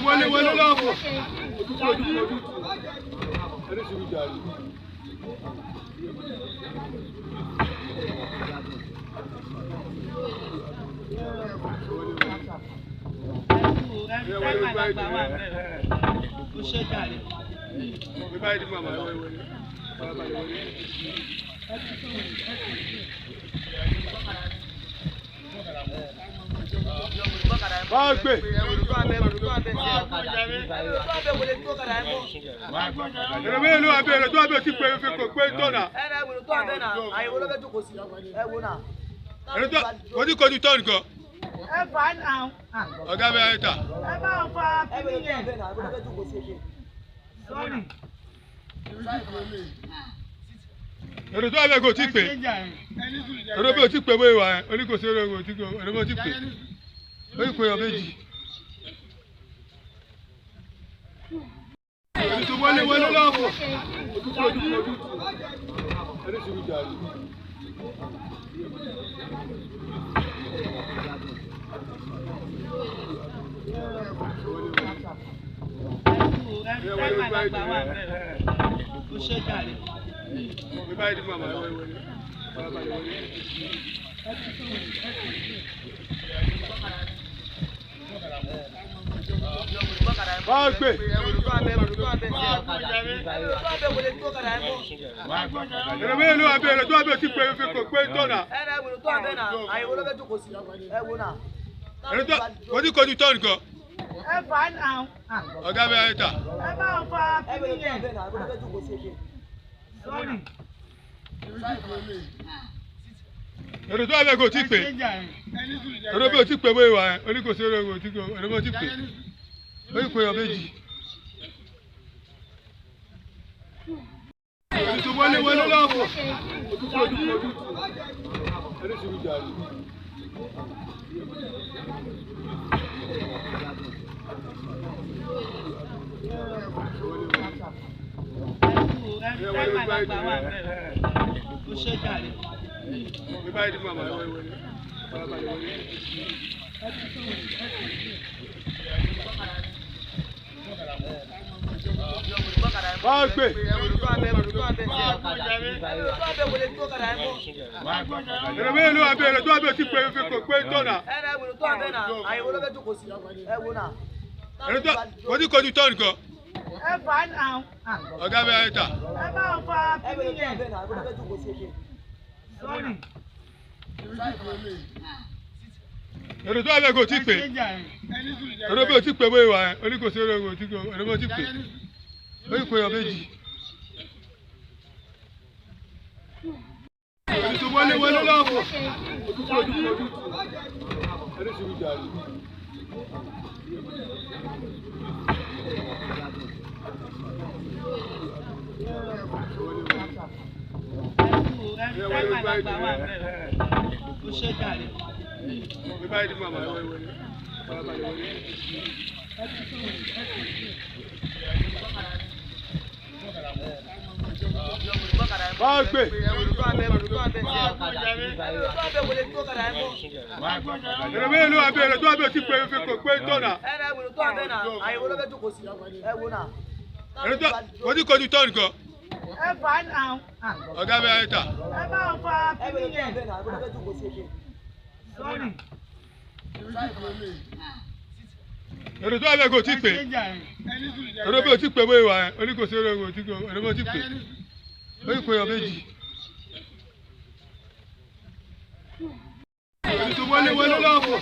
wọlé wọlé lọ́wọ́. Wọ́n gbé. Èrè mélòó ló wà bẹ́ẹ̀ rẹ̀ tó wà bẹ́ẹ̀ tí pé kò pé tọ́nà. Èrè tó kò ní kojú tọ́nù kan. Ọ̀gá bẹ́ẹ̀ ta. Èrè tó wà bẹ́ẹ̀ kò tí pé. Èrè bẹ́ẹ̀ tí pé bóyá wà ẹ́ oníkòsí èrè kò tí pé èrè bẹ́ẹ̀ tí pé. Ó yí pé ọ méjì. Wọlé wọlé lọ́wọ́. Wọ́n gbé. Èrè mélòó ló wà bẹ́ẹ̀ rẹ̀ tó wà bẹ́ẹ̀ tí pé kò pé tọ́nà. Èrè tó kò ní kojú tọ́nù kan. Ọ̀gá bẹ́ẹ̀ ta. Èrè tó wà bẹ́ẹ̀ kò tí pé. Èrè bẹ́ẹ̀ tí pé bóyá wà ẹ́ oníkòsí èrè kò tí pé èrè bẹ́ẹ̀ tí pé. Ó yí pé ọ méjì. Wọlé wọlé lọ́wọ́. Wọ́n gbé. Èrè mélòó ló wà bẹ́ẹ̀ rẹ̀ tó wà bẹ́ẹ̀ tí pé kò pé tọ́nà. Èrè tó kò ní kojú tọ́nù kan. Ọ̀gá bẹ́ẹ̀ ta. Èrè tó wà bẹ́ẹ̀ kò tí pé. Èrè bẹ́ẹ̀ tí pé bóyá wà ẹ́ oníkòsí èrè kò tí pé èrè bẹ́ẹ̀ tí pé. Ó yí pé ọ méjì. Wọlé wọlé lọ́wọ́. Wọ́n gbé. Èrè mélòó ló wà bẹ́ẹ̀ rẹ̀ tó wà bẹ́ẹ̀ tí pé kò pé tọ́nà. Èrè tó kò ní kojú tọ́nù kan. Ọ̀gá bẹ́ẹ̀ ta. Èrè tó wà bẹ́ẹ̀ kò tí pé. Èrè bẹ́ẹ̀ tí pé bóyá wà ẹ́ oníkòsí èrè kò tí pé èrè bẹ́ẹ̀ tí pé. Ó yí pé ọ méjì. Wọlé wọlé lọ́wọ́.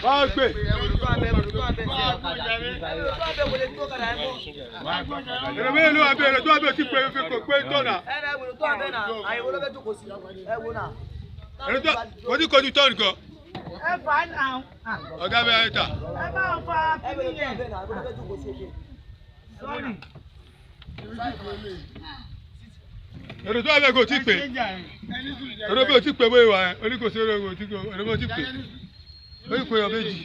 Wọ́n gbé. Èrè mélòó ló wà bẹ́ẹ̀ rẹ̀ tó wà bẹ́ẹ̀ tí pé kò pé tọ́nà. Èrè tó kò ní kojú tọ́nù kan. Ọ̀gá bẹ́ẹ̀ ta. èrò tó wà bẹ́ẹ̀ kò tí pè èrò bí o ti pè bóyá ìwà ẹ̀ oní kò sí èrò kò tí pè èrò bí o ti pè ó ní kò yọ méjì.